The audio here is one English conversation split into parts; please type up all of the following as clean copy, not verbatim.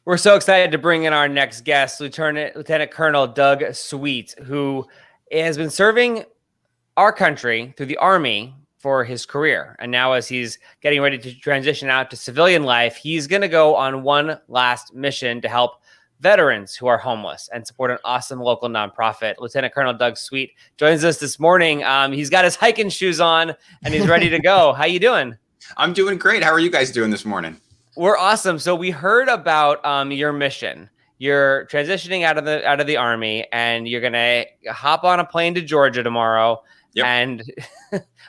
We're so excited to bring in our next guest, Lieutenant Colonel Doug Sweet, who has been serving our country through the Army for his career. And now as he's getting ready to transition out to civilian life, he's going to go on one last mission to help veterans who are homeless and support an awesome local nonprofit. Lieutenant Colonel Doug Sweet joins us this morning. He's got his hiking shoes on and he's ready to go. How you doing? I'm doing great. How are you guys doing this morning? We're awesome. So we heard about your mission. You're transitioning out of the Army, and you're gonna hop on a plane to Georgia tomorrow. Yep. And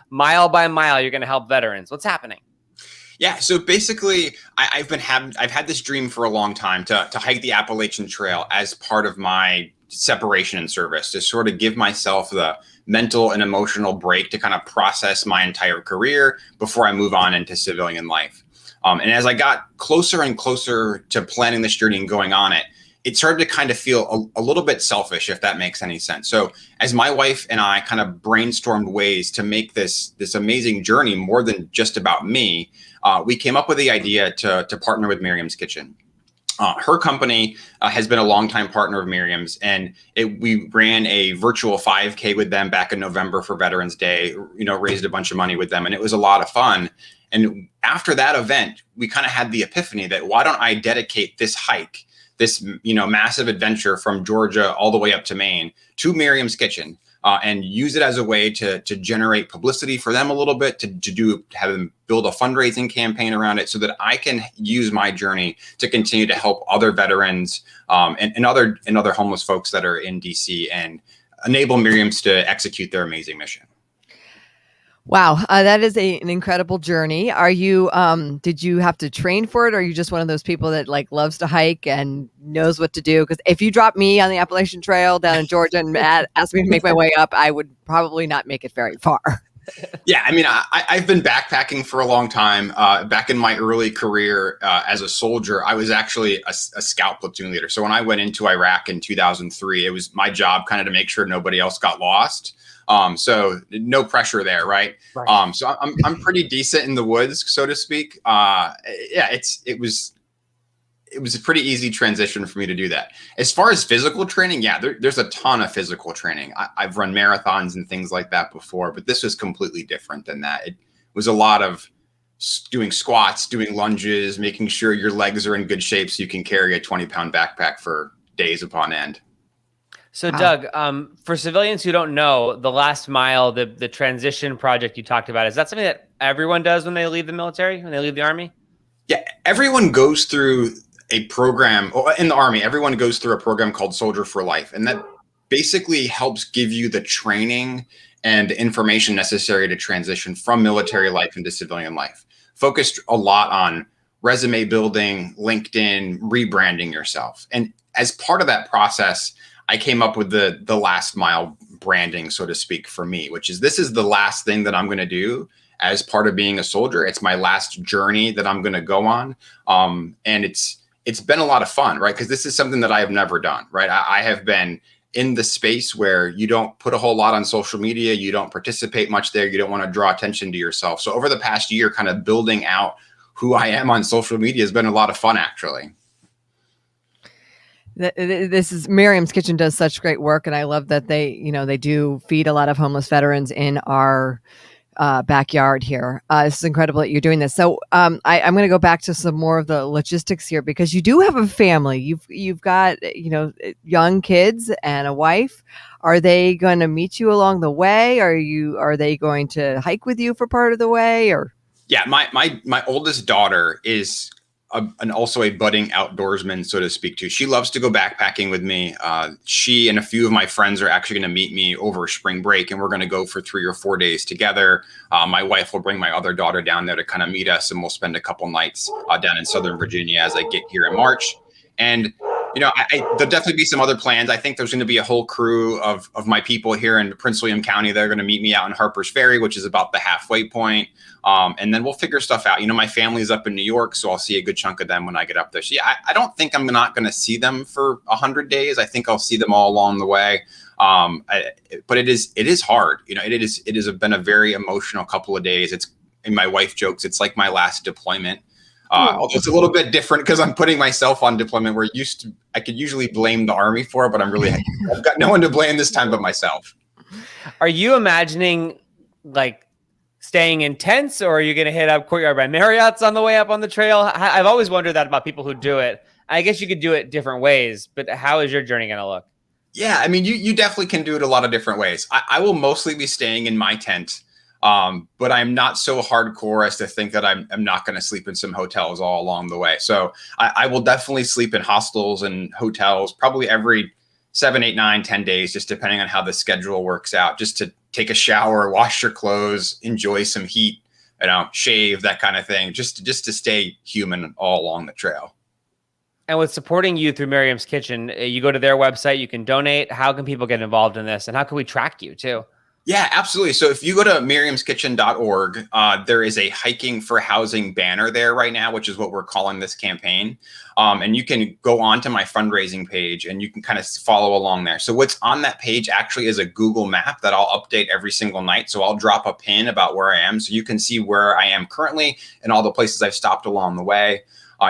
mile by mile, you're gonna help veterans. What's happening? Yeah. So basically, I've had this dream for a long time to hike the Appalachian Trail as part of my separation in service, to sort of give myself the mental and emotional break to kind of process my entire career before I move on into civilian life. And as I got closer and closer to planning this journey and going on it, it started to kind of feel a little bit selfish, if that makes any sense. So as my wife and I kind of brainstormed ways to make this amazing journey more than just about me, we came up with the idea to partner with Miriam's Kitchen. Her company has been a longtime partner of Miriam's, and we ran a virtual 5K with them back in November for Veterans Day, raised a bunch of money with them, and it was a lot of fun. And after that event, we kind of had the epiphany that why don't I dedicate this hike, this massive adventure from Georgia all the way up to Maine to Miriam's Kitchen, and use it as a way to generate publicity for them a little bit, to have them build a fundraising campaign around it, so that I can use my journey to continue to help other veterans and other homeless folks that are in DC and enable Miriam's to execute their amazing mission. Wow, that is an incredible journey. Are you? Did you have to train for it, or are you just one of those people that loves to hike and knows what to do? Because if you drop me on the Appalachian Trail down in Georgia and ask me to make my way up, I would probably not make it very far. Yeah, I mean, I've been backpacking for a long time. Back in my early career as a soldier, I was actually a scout platoon leader. So when I went into Iraq in 2003, it was my job kind of to make sure nobody else got lost. So no pressure there, right? So I'm pretty decent in the woods, so to speak. It was a pretty easy transition for me to do that. As far as physical training, yeah, there's a ton of physical training. I've run marathons and things like that before, but this was completely different than that. It was a lot of doing squats, doing lunges, making sure your legs are in good shape so you can carry a 20-pound backpack for days upon end. So Doug, for civilians who don't know, the last mile, the transition project you talked about, is that something that everyone does when they leave the military, when they leave the Army? Yeah, everyone goes through a program in the Army. Everyone goes through a program called Soldier for Life. And that basically helps give you the training and the information necessary to transition from military life into civilian life. Focused a lot on resume building, LinkedIn, rebranding yourself. And as part of that process, I came up with the last mile branding, so to speak, for me, which is this is the last thing that I'm going to do as part of being a soldier. It's my last journey that I'm going to go on. And it's been a lot of fun, right? Because this is something that I have never done, right? I have been in the space where you don't put a whole lot on social media. You don't participate much there. You don't want to draw attention to yourself. So over the past year, kind of building out who I am on social media has been a lot of fun, actually. This is Miriam's Kitchen does such great work, and I love that they do feed a lot of homeless veterans in our backyard here. This is incredible that you're doing this. So I'm going to go back to some more of the logistics here, because you do have a family. You've got young kids and a wife. Are they going to meet you along the way? Are they going to hike with you for part of the way? Or yeah, my oldest daughter is and also a budding outdoorsman, so to speak, too. She loves to go backpacking with me. She and a few of my friends are actually going to meet me over spring break, and we're going to go for 3 or 4 days together. My wife will bring my other daughter down there to kind of meet us, and we'll spend a couple nights down in Southern Virginia as I get here in March. And there'll definitely be some other plans. I think there's going to be a whole crew of my people here in Prince William County. They're going to meet me out in Harper's Ferry, which is about the halfway point. And then we'll figure stuff out. My family's up in New York, so I'll see a good chunk of them when I get up there. So yeah, I don't think I'm not going to see them for 100 days. I think I'll see them all along the way. But it is hard. It has been a very emotional couple of days. And my wife jokes, it's like my last deployment. Although it's a little bit different because I'm putting myself on deployment where I could usually blame the Army for it, but I've got no one to blame this time but myself. Are you imagining like staying in tents, or are you going to hit up Courtyard by Marriott's on the way up on the trail? I've always wondered that about people who do it. I guess you could do it different ways, but how is your journey going to look? Yeah, I mean, you definitely can do it a lot of different ways. I will mostly be staying in my tent, but I'm not so hardcore as to think that I'm not going to sleep in some hotels all along the way. So I will definitely sleep in hostels and hotels probably every 7, 8, 9, 10 days, just depending on how the schedule works out, just to take a shower, wash your clothes, enjoy some heat, shave, that kind of thing, just to stay human all along the trail. And with supporting you through Miriam's Kitchen, you go to their website, you can donate. How can people get involved in this? And how can we track you too? Yeah, absolutely. So if you go to miriamskitchen.org, there is a hiking for housing banner there right now, which is what we're calling this campaign. And you can go on to my fundraising page and you can kind of follow along there. So what's on that page actually is a Google map that I'll update every single night. So I'll drop a pin about where I am so you can see where I am currently and all the places I've stopped along the way.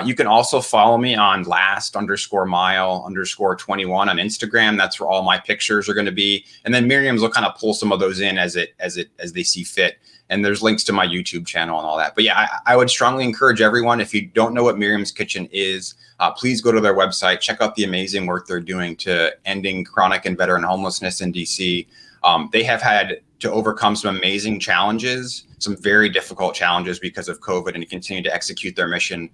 You can also follow me on last_mile_21 on Instagram. That's where all my pictures are going to be. And then Miriam's will kind of pull some of those in as they see fit. And there's links to my YouTube channel and all that. But yeah, I would strongly encourage everyone, if you don't know what Miriam's Kitchen is, please go to their website, check out the amazing work they're doing to ending chronic and veteran homelessness in DC. They have had to overcome some amazing challenges, some very difficult challenges because of COVID, and continue to execute their mission,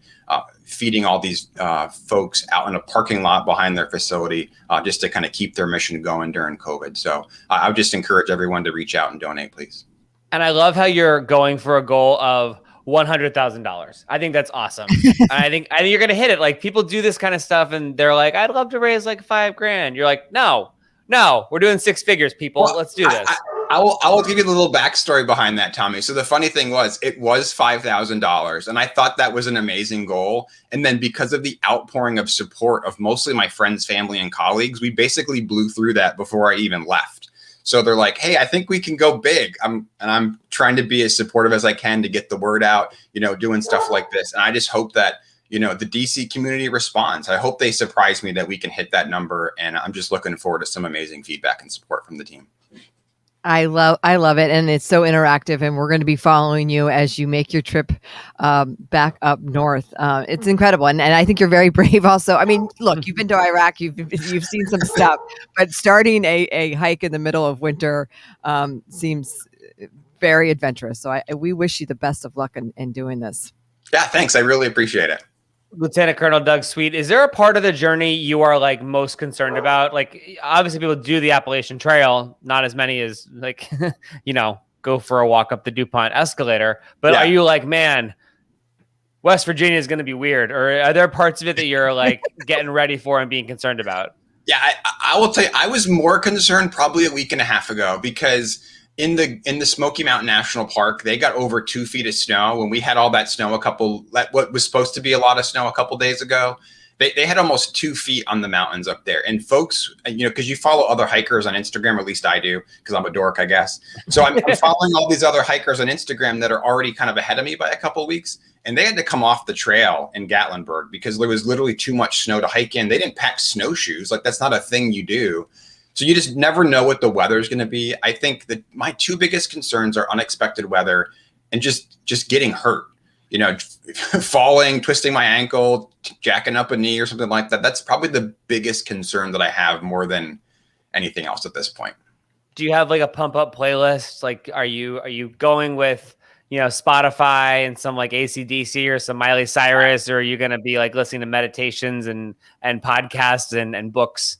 feeding all these folks out in a parking lot behind their facility, just to kind of keep their mission going during COVID. So I would just encourage everyone to reach out and donate, please. And I love how you're going for a goal of $100,000. I think that's awesome. And I think you're going to hit it. Like, people do this kind of stuff and they're like, I'd love to raise like $5,000. You're like, no, we're doing 6 figures, people. Well, let's do this. I will give you the little backstory behind that, Tommy. So the funny thing was, it was $5,000, and I thought that was an amazing goal. And then because of the outpouring of support of mostly my friends, family, and colleagues, we basically blew through that before I even left. So they're like, hey, I think we can go big. I'm trying to be as supportive as I can to get the word out, doing stuff like this. And I just hope that, the DC community responds. I hope they surprise me that we can hit that number. And I'm just looking forward to some amazing feedback and support from the team. I love it. And it's so interactive, and we're going to be following you as you make your trip back up north. It's incredible. And I think you're very brave also. I mean, look, you've been to Iraq, you've seen some stuff, but starting a hike in the middle of winter seems very adventurous. So we wish you the best of luck in doing this. Yeah, thanks. I really appreciate it. Lieutenant Colonel Doug Sweet, is there a part of the journey you are like most concerned about? Like, obviously people do the Appalachian Trail, not as many as like, go for a walk up the DuPont escalator. But Are you like, man, West Virginia is going to be weird? Or are there parts of it that you're like getting ready for and being concerned about? Yeah, I will tell you, I was more concerned probably a week and a half ago because in the Smoky Mountain National Park, they got over 2 feet of snow. When we had all that snow, what was supposed to be a lot of snow a couple days ago, they had almost 2 feet on the mountains up there. And folks, because you follow other hikers on Instagram, or at least I do, because I'm a dork, I guess. So I'm following all these other hikers on Instagram that are already kind of ahead of me by a couple of weeks. And they had to come off the trail in Gatlinburg because there was literally too much snow to hike in. They didn't pack snowshoes. Like, that's not a thing you do. So you just never know what the weather is going to be. I think that my 2 biggest concerns are unexpected weather and just getting hurt, falling, twisting my ankle, jacking up a knee or something like that. That's probably the biggest concern that I have more than anything else at this point. Do you have like a pump up playlist? Like, are you going with, Spotify and some like AC/DC or some Miley Cyrus, or are you going to be like listening to meditations and podcasts and books?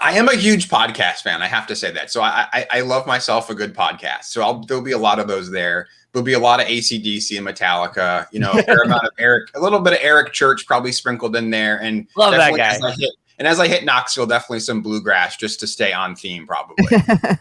I am a huge podcast fan. I have to say that. So I love myself a good podcast. So there'll be a lot of those there. There'll be a lot of AC/DC and Metallica, a fair amount of a little bit of Eric Church probably sprinkled in there. And love that guy. As I hit Knoxville, definitely some bluegrass just to stay on theme, probably.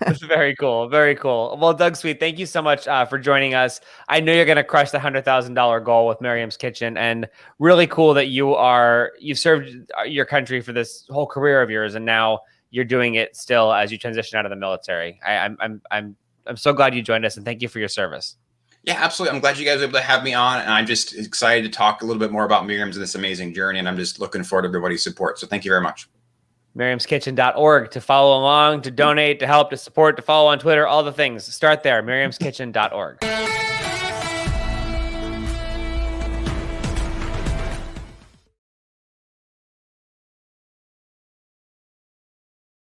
That's very cool. Very cool. Well, Doug Sweet, thank you so much for joining us. I know you're going to crush the $100,000 goal with Miriam's Kitchen, and really cool that you've served your country for this whole career of yours, and now you're doing it still as you transition out of the military. I'm so glad you joined us, and thank you for your service. Yeah, absolutely. I'm glad you guys were able to have me on, and I'm just excited to talk a little bit more about Miriam's and this amazing journey, and I'm just looking forward to everybody's support. So thank you very much. Miriam'sKitchen.org to follow along, to donate, to help, to support, to follow on Twitter, all the things. Start there, Miriam'sKitchen.org.